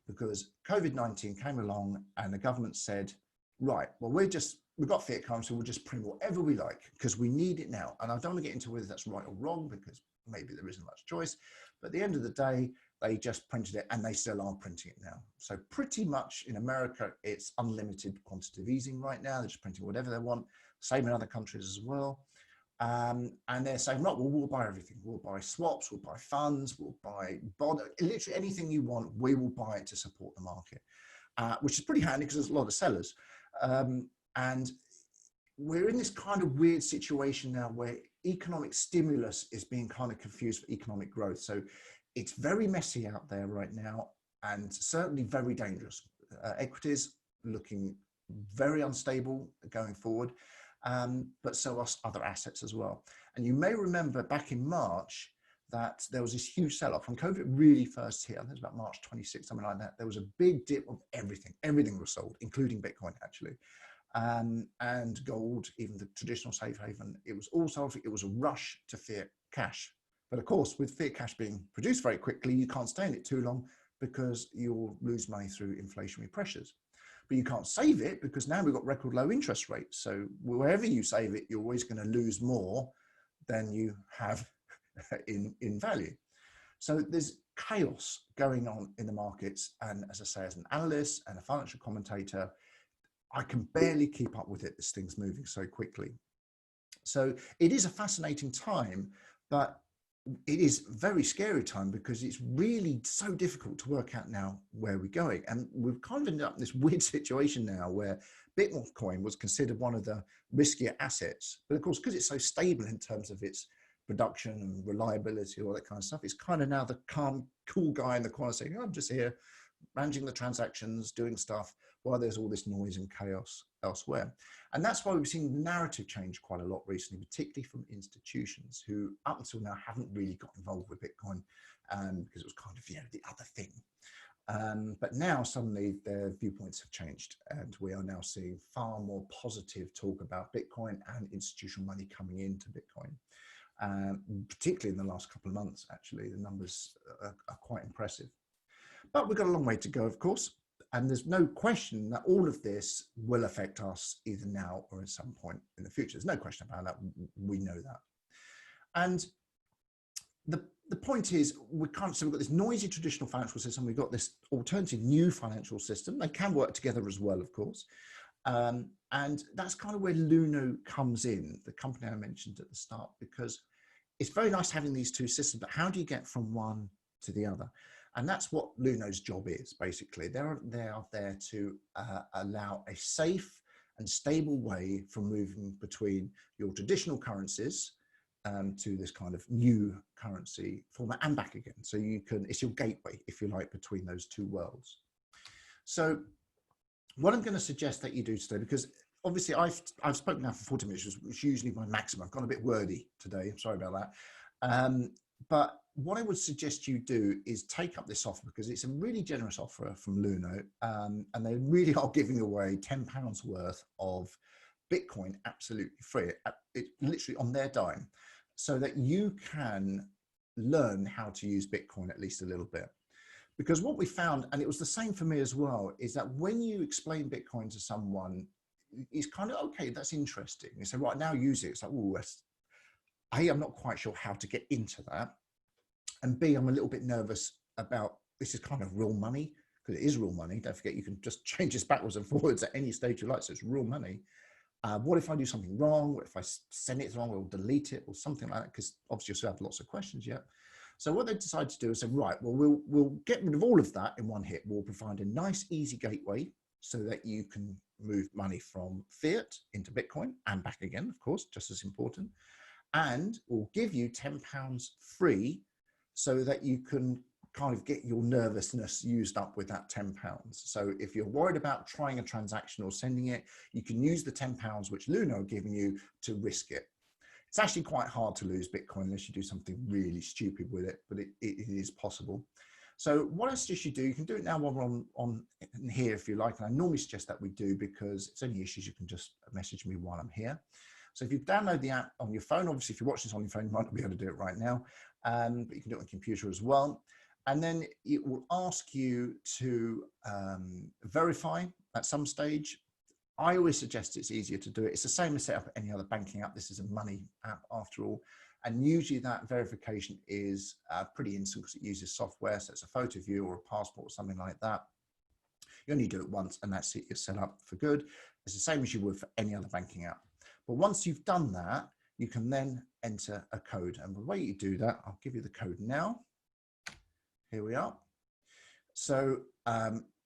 because COVID-19 came along and the government said, right, well, we've got fiat currency, we'll just print whatever we like because we need it now. And I don't want to get into whether that's right or wrong because maybe there isn't much choice. But at the end of the day, they just printed it and they still are printing it now. So pretty much in America, it's unlimited quantitative easing right now. They're just printing whatever they want. Same in other countries as well. And they're saying, right, well, we'll buy everything. We'll buy swaps, we'll buy funds, we'll buy bond, literally anything you want, we will buy it to support the market, which is pretty handy because there's a lot of sellers. And we're in this kind of weird situation now where economic stimulus is being kind of confused for economic growth. So it's very messy out there right now and certainly very dangerous. Equities looking very unstable going forward. But so are other assets as well. And you may remember back in March that there was this huge sell-off when COVID really first hit. I think it was about March 26, something like that. There was a big dip of everything. Everything was sold, including Bitcoin, actually. And gold, even the traditional safe haven. It was all sold. It was a rush to fiat cash. But of course, with fiat cash being produced very quickly, you can't stay in it too long because you'll lose money through inflationary pressures. But you can't save it because now we've got record low interest rates. So wherever you save it, you're always going to lose more than you have in value. So there's chaos going on in the markets. And as I say, as an analyst and a financial commentator, I can barely keep up with it. This thing's moving so quickly. So it is a fascinating time, but it is a very scary time because it's really so difficult to work out now where we're going. And we've kind of ended up in this weird situation now where Bitcoin was considered one of the riskier assets. But of course, because it's so stable in terms of its production and reliability, all that kind of stuff, it's kind of now the calm, cool guy in the corner saying, oh, I'm just here managing the transactions, doing stuff, while there's all this noise and chaos elsewhere. And that's why we've seen the narrative change quite a lot recently, particularly from institutions who up until now haven't really got involved with Bitcoin because it was kind of, the other thing. But now suddenly their viewpoints have changed and we are now seeing far more positive talk about Bitcoin and institutional money coming into Bitcoin. particularly in the last couple of months. Actually, the numbers are quite impressive. But we've got a long way to go, of course. And there's no question that all of this will affect us either now or at some point in the future. There's no question about that. We know that. And the point is, we can't. So we've got this noisy traditional financial system. We've got this alternative new financial system. They can work together as well, of course. And that's kind of where Luno comes in, the company I mentioned at the start, because it's very nice having these two systems, but how do you get from one to the other? And that's what Luno's job is, basically. They are there to allow a safe and stable way for moving between your traditional currencies to this kind of new currency format and back again. So you can, it's your gateway, if you like, between those two worlds. So what I'm going to suggest that you do today, because obviously I've spoken now for 40 minutes, which is usually my maximum. I've gone a bit wordy today. I'm sorry about that. But what I would suggest you do is take up this offer, because it's a really generous offer from Luno, and they really are giving away £10 worth of Bitcoin absolutely free, it literally on their dime, so that you can learn how to use Bitcoin at least a little bit. Because what we found, and it was the same for me as well, is that when you explain Bitcoin to someone, it's kind of, okay, that's interesting. You say, right, now use it. It's like, oh, A, I'm not quite sure how to get into that. And B, I'm a little bit nervous about, this is kind of real money, because it is real money. Don't forget, you can just change this backwards and forwards at any stage you like. So it's real money. What if I do something wrong? What if I send it wrong or delete it or something like that? Because obviously you still have lots of questions yet. So what they decided to do is say, right, well, we'll get rid of all of that in one hit. We'll provide a nice, easy gateway so that you can move money from fiat into Bitcoin and back again, of course, just as important. And we'll give you £10 free so that you can kind of get your nervousness used up with that £10. So if you're worried about trying a transaction or sending it, you can use the £10 which Luno are giving you to risk it. It's actually quite hard to lose Bitcoin unless you do something really stupid with it, but it is possible. So what I suggest you do, you can do it now while we're on here if you like. And I normally suggest that we do, because if it's any issues, you can just message me while I'm here. So if you download the app on your phone, obviously if you're watching this on your phone, you might not be able to do it right now, but you can do it on a computer as well. And then it will ask you to verify at some stage. I always suggest it's easier to do it. It's the same as set up any other banking app. This is a money app after all. And usually that verification is pretty instant, because it uses software. So it's a photo of you or a passport or something like that. You only do it once and that's it. You're set up for good. It's the same as you would for any other banking app. But once you've done that, you can then enter a code. And the way you do that, I'll give you the code now. Here we are. So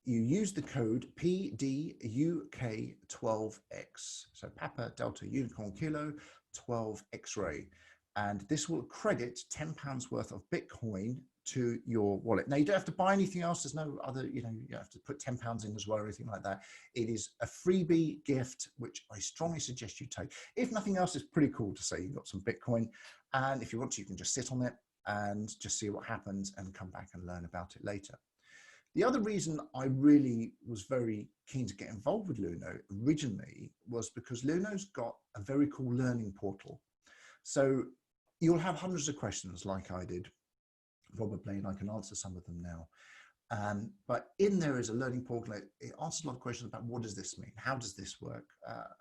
you use the code PDUK12X. So Papa Delta Unicorn Kilo 12 X-ray. And this will credit £10 worth of Bitcoin to your wallet. Now, you don't have to buy anything else. There's no other, you have to put £10 in as well or anything like that. It is a freebie gift, which I strongly suggest you take. If nothing else, it's pretty cool to say you've got some Bitcoin. And if you want to, you can just sit on it and just see what happens and come back and learn about it later. The other reason I really was very keen to get involved with Luno originally was because Luno's got a very cool learning portal. So you'll have hundreds of questions like I did, probably, and I can answer some of them now. But in there is a learning portal. It answers a lot of questions about, what does this mean? How does this work?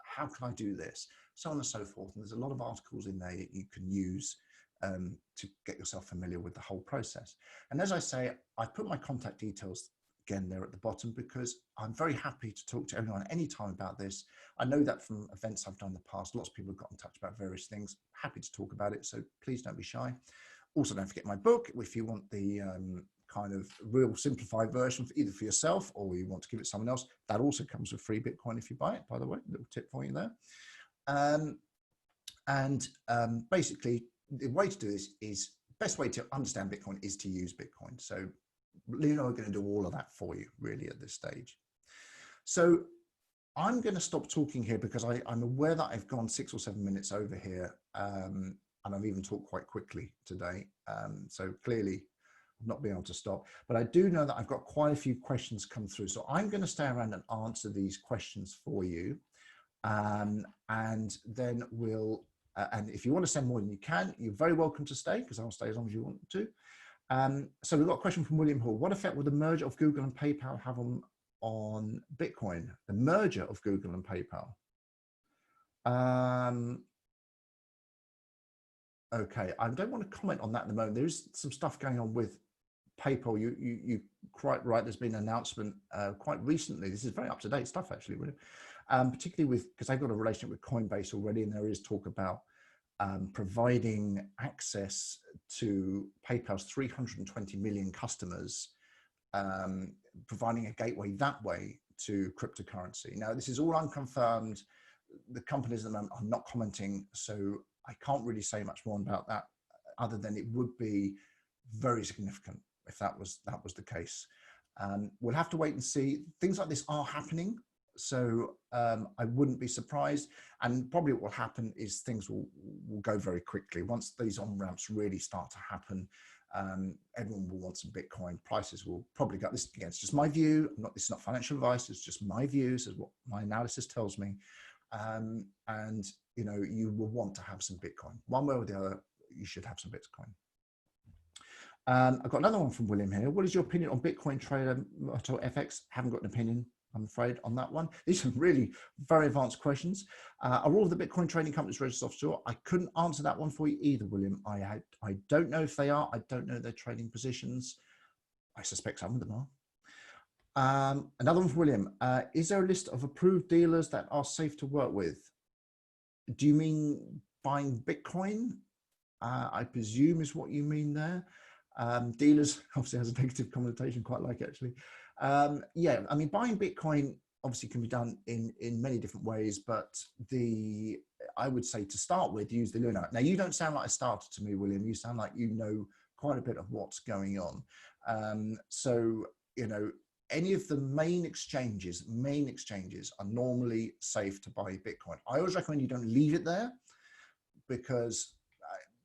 How can I do this? So on and so forth. And there's a lot of articles in there that you can use to get yourself familiar with the whole process. And as I say, I've put my contact details again there at the bottom, because I'm very happy to talk to anyone anytime about this. I know that from events I've done in the past, lots of people have got in touch about various things. Happy to talk about it, so please don't be shy. Also, don't forget my book if you want the kind of real simplified version, either for yourself or you want to give it to someone else. That also comes with free Bitcoin if you buy it, by the way. A little tip for you there. Basically, the way to do this is, best way to understand Bitcoin is to use Bitcoin. So Luno are going to do all of that for you, really, at this stage. So I'm going to stop talking here, because I'm aware that I've gone 6 or 7 minutes over here, and I've even talked quite quickly today. So clearly I've not been able to stop, but I do know that I've got quite a few questions come through. So I'm going to stay around and answer these questions for you. And then we'll And if you want to send more than you can, you're very welcome to stay, because I'll stay as long as you want to. So we've got a question from William Hall. What effect will the merger of Google and PayPal have on Bitcoin? The merger of Google and PayPal. Okay, I don't want to comment on that at the moment. There is some stuff going on with PayPal. You quite right. There's been an announcement quite recently. This is very up-to-date stuff, actually, William. Particularly with, because they've got a relationship with Coinbase already, and there is talk about providing access to PayPal's 320 million customers, providing a gateway that way to cryptocurrency. Now, this is all unconfirmed. The companies at the moment are not commenting, so I can't really say much more about that, other than it would be very significant if that was the case. We'll have to wait and see. Things like this are happening, so I wouldn't be surprised. And probably what will happen is things will go very quickly. Once these on-ramps really start to happen, everyone will want some Bitcoin. Prices will probably go. This, again, it's just my view. This is not financial advice. It's just my views. Is what my analysis tells me. And you will want to have some Bitcoin. One way or the other, you should have some Bitcoin. I've got another one from William here. What is your opinion on Bitcoin trader FX? Haven't got an opinion, I'm afraid, on that one. These are really very advanced questions. Are all of the Bitcoin trading companies registered offshore? I couldn't answer that one for you either, William. I don't know if they are. I don't know their trading positions. I suspect some of them are. Another one from William. Is there a list of approved dealers that are safe to work with? Do you mean buying Bitcoin? I presume is what you mean there. Dealers obviously has a negative connotation, quite like actually. Yeah, I mean, buying Bitcoin obviously can be done in many different ways, but I would say to start with, use the Luno. Now, you don't sound like a starter to me, William. You sound like you know quite a bit of what's going on. So, any of the main exchanges are normally safe to buy Bitcoin. I always recommend you don't leave it there, because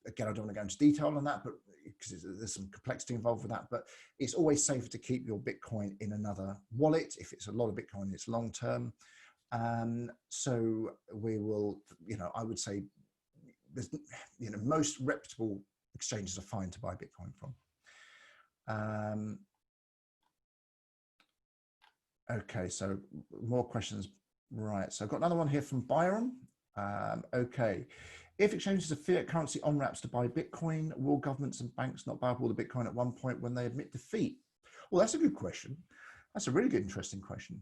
again, I don't want to go into detail on that, but because there's some complexity involved with that, but it's always safer to keep your Bitcoin in another wallet. If it's a lot of Bitcoin, it's long term. So we will, I would say there's, most reputable exchanges are fine to buy Bitcoin from. Okay, so more questions. Right, so I've got another one here from Byron. Okay, if exchanges of fiat currency on-ramps to buy Bitcoin, will governments and banks not buy up all the Bitcoin at one point when they admit defeat? Well, that's a good question. That's a really good, interesting question.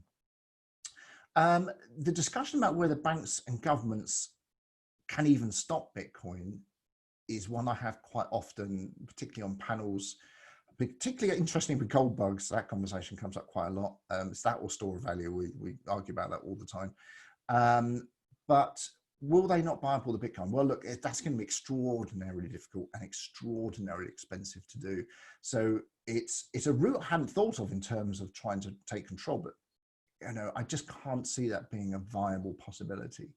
The discussion about whether banks and governments can even stop Bitcoin is one I have quite often, particularly on panels. Particularly interesting with gold bugs, that conversation comes up quite a lot. It's that or store of value. We argue about that all the time. But will they not buy up all the Bitcoin? Well, look, that's going to be extraordinarily difficult and extraordinarily expensive to do. So it's a route I hadn't thought of in terms of trying to take control, but I just can't see that being a viable possibility.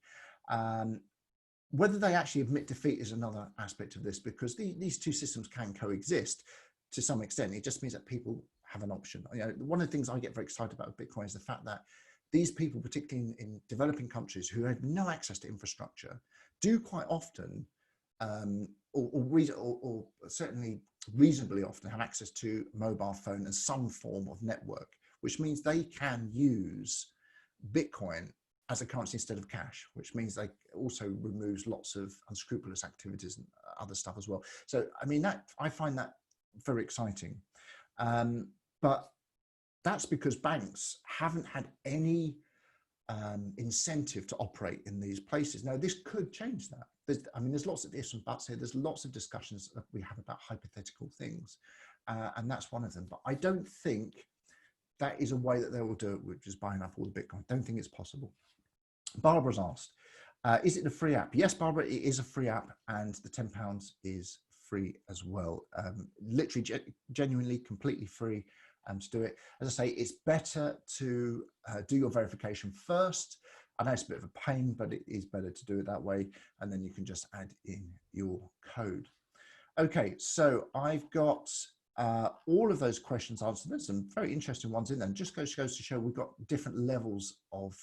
Whether they actually admit defeat is another aspect of this, because these two systems can coexist. To some extent, it just means that people have an option. One of the things I get very excited about with Bitcoin is the fact that these people, particularly in developing countries who have no access to infrastructure, do quite often, or certainly reasonably often, have access to mobile phone and some form of network, which means they can use Bitcoin as a currency instead of cash, which means they also removes lots of unscrupulous activities and other stuff as well. So, I mean, I find that very exciting, but that's because banks haven't had any incentive to operate in these places. Now, this could change that. There's lots of ifs and buts here. There's lots of discussions that we have about hypothetical things, and that's one of them. But I don't think that is a way that they will do it, which is buying up all the Bitcoin. I don't think it's possible. Barbara's asked, is it a free app? Yes, Barbara, it is a free app, and the £10 is free as well. Literally, genuinely, completely free to do it. As I say, it's better to do your verification first. I know it's a bit of a pain, but it is better to do it that way, and then you can just add in your code. Okay, so I've got all of those questions answered. There's some very interesting ones in there. And just goes to show we've got different levels of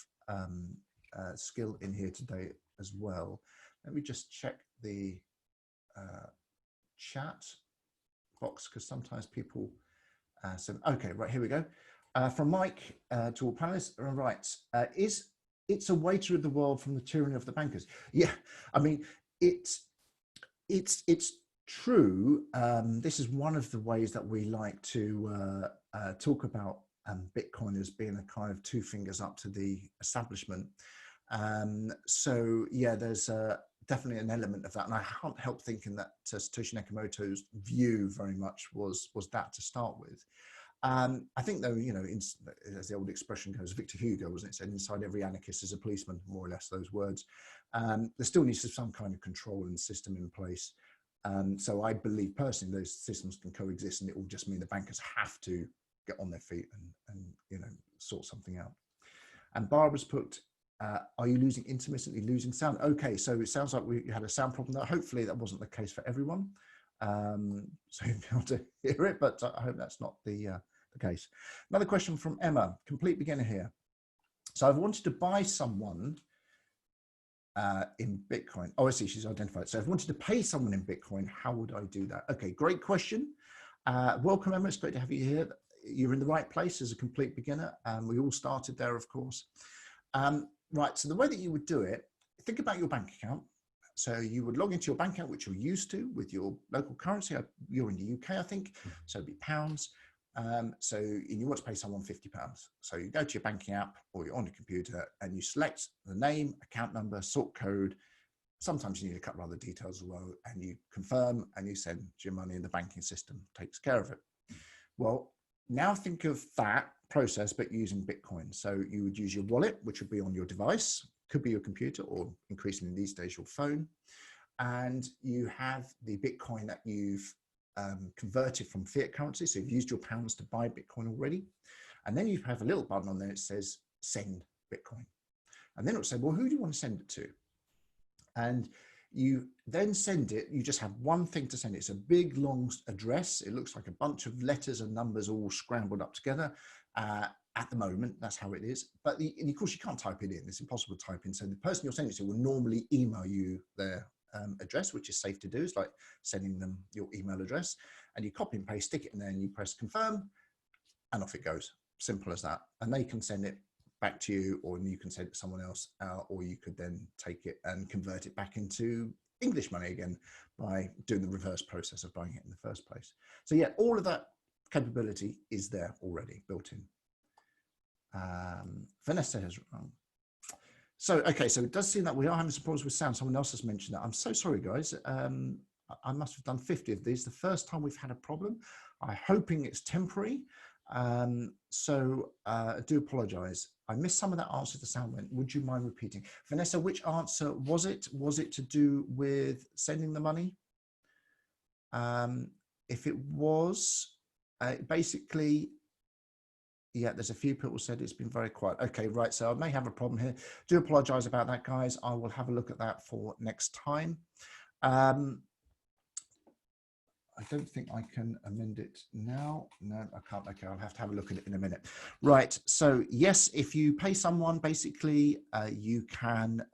skill in here today as well. Let me just check the chat box, because sometimes people okay, right, here we go. From Mike to all panelists, right, it's a way to rid the world from the tyranny of the bankers. Yeah, I mean, it's true. This is one of the ways that we like to talk about Bitcoin as being a kind of two fingers up to the establishment. So yeah, there's definitely an element of that, and I can't help thinking that Satoshi Nakamoto's view very much was that to start with. I think, though, you know, as the old expression goes, Victor Hugo, wasn't it, said, inside every anarchist is a policeman, more or less those words. There still needs to be some kind of control and system in place. So I believe personally those systems can coexist, and it will just mean the bankers have to get on their feet and you know, sort something out. And Barbara's put, are you intermittently losing sound? Okay, so it sounds like we had a sound problem there. Hopefully that wasn't the case for everyone. So you'll be able to hear it, but I hope that's not the case. Another question from Emma, complete beginner here. So I've wanted to buy someone in Bitcoin. Oh, I see, she's identified. So if I wanted to pay someone in Bitcoin, how would I do that? Okay, great question. Welcome, Emma. It's great to have you here. You're in the right place as a complete beginner. We all started there, of course. Right, so the way that you would do it, think about your bank account. So you would log into your bank account, which you're used to with your local currency. You're in the UK, I think, so it'd be pounds. So you want to pay someone £50. So you go to your banking app or you're on the computer and you select the name, account number, sort code. Sometimes you need a couple of other details as well, and you confirm and you send your money, and the banking system takes care of it. Well, now think of that process, but using Bitcoin. So you would use your wallet, which would be on your device, could be your computer, or increasingly these days your phone. And you have the Bitcoin that you've converted from fiat currency. So you've used your pounds to buy Bitcoin already. And then you have a little button on there that says send Bitcoin. And then it'll say, well, who do you want to send it to? And you then send it, you just have one thing to send it. It's a big, long address. It looks like a bunch of letters and numbers all scrambled up together. At the moment, that's how it is. But of course, you can't type it in. It's impossible to type in. So the person you're sending it to will normally email you their address, which is safe to do. It's like sending them your email address. And you copy and paste, stick it in there, and you press confirm, and off it goes. Simple as that. And they can send it back to you, or you can send it to someone else, or you could then take it and convert it back into English money again by doing the reverse process of buying it in the first place. So yeah, all of that capability is there already built in. Vanessa has so okay, so it does seem that we are having some problems with sound. Someone else has mentioned that. I'm so sorry, guys. I must have done 50 of these. The first time we've had a problem. I'm hoping it's temporary. So I do apologize. I missed some of that answer. The sound went. Would you mind repeating? Vanessa, which answer was it? Was it to do with sending the money? If it was, basically, yeah, there's a few people said it's been very quiet. Okay, right. So I may have a problem here. Do apologize about that, guys. I will have a look at that for next time. I don't think I can amend it now. No, I can't. Okay, I'll have to have a look at it in a minute. Right. So yes, if you pay someone, basically, you can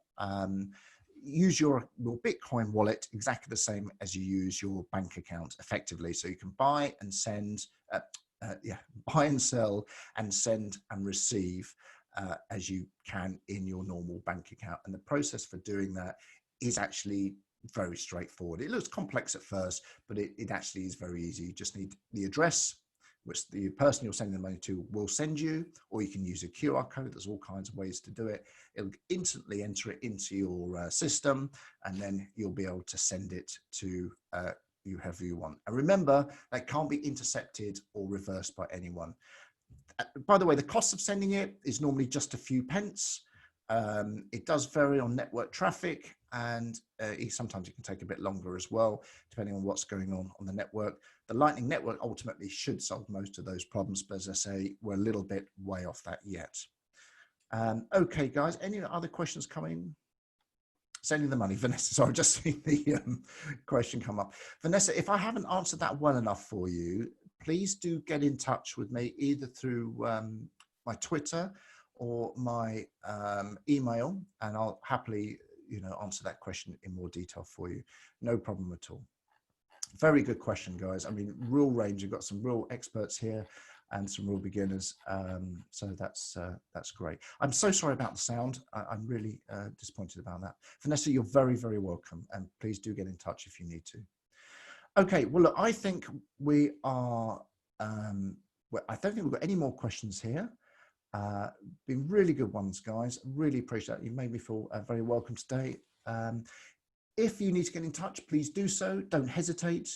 use your Bitcoin wallet exactly the same as you use your bank account effectively. So you can buy and send, buy and sell and send and receive as you can in your normal bank account. And the process for doing that is actually very straightforward. It looks complex at first, but it actually is very easy. You just need the address, which the person you're sending the money to will send you, or you can use a QR code. There's all kinds of ways to do it. It'll instantly enter it into your system, and then you'll be able to send it to you however you want. And remember, that can't be intercepted or reversed by anyone. By the way, the cost of sending it is normally just a few pence. It does vary on network traffic, and sometimes it can take a bit longer as well, depending on what's going on the network. The Lightning Network ultimately should solve most of those problems, but as I say, we're a little bit way off that yet. Okay, guys, any other questions coming? Sending the money, Vanessa. Sorry, just seen the question come up. Vanessa, if I haven't answered that well enough for you, please do get in touch with me either through my Twitter or my email, and I'll happily you know, answer that question in more detail for you. No problem at all. Very good question, guys. I mean, real range. You've got some real experts here and some real beginners. So that's great. I'm so sorry about the sound. I'm really disappointed about that. Vanessa, you're very, very welcome. And please do get in touch if you need to. Okay, well, look, I think we are, well, I don't think we've got any more questions here. Been really good ones, guys. Really appreciate it. You made me feel very welcome today. If you need to get in touch, please do so. Don't hesitate.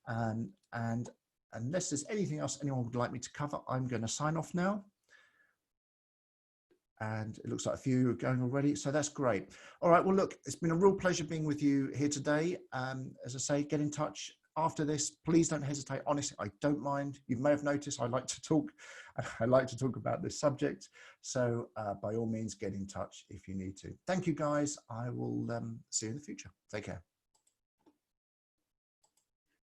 And unless there's anything else anyone would like me to cover, I'm going to sign off now. And it looks like a few are going already. So that's great. All right. Well, look, it's been a real pleasure being with you here today. As I say, get in touch after this. Please don't hesitate. Honestly, I don't mind. You may have noticed I like to talk. I like to talk about this subject. So by all means, get in touch if you need to. Thank you, guys. I will see you in the future. Take care.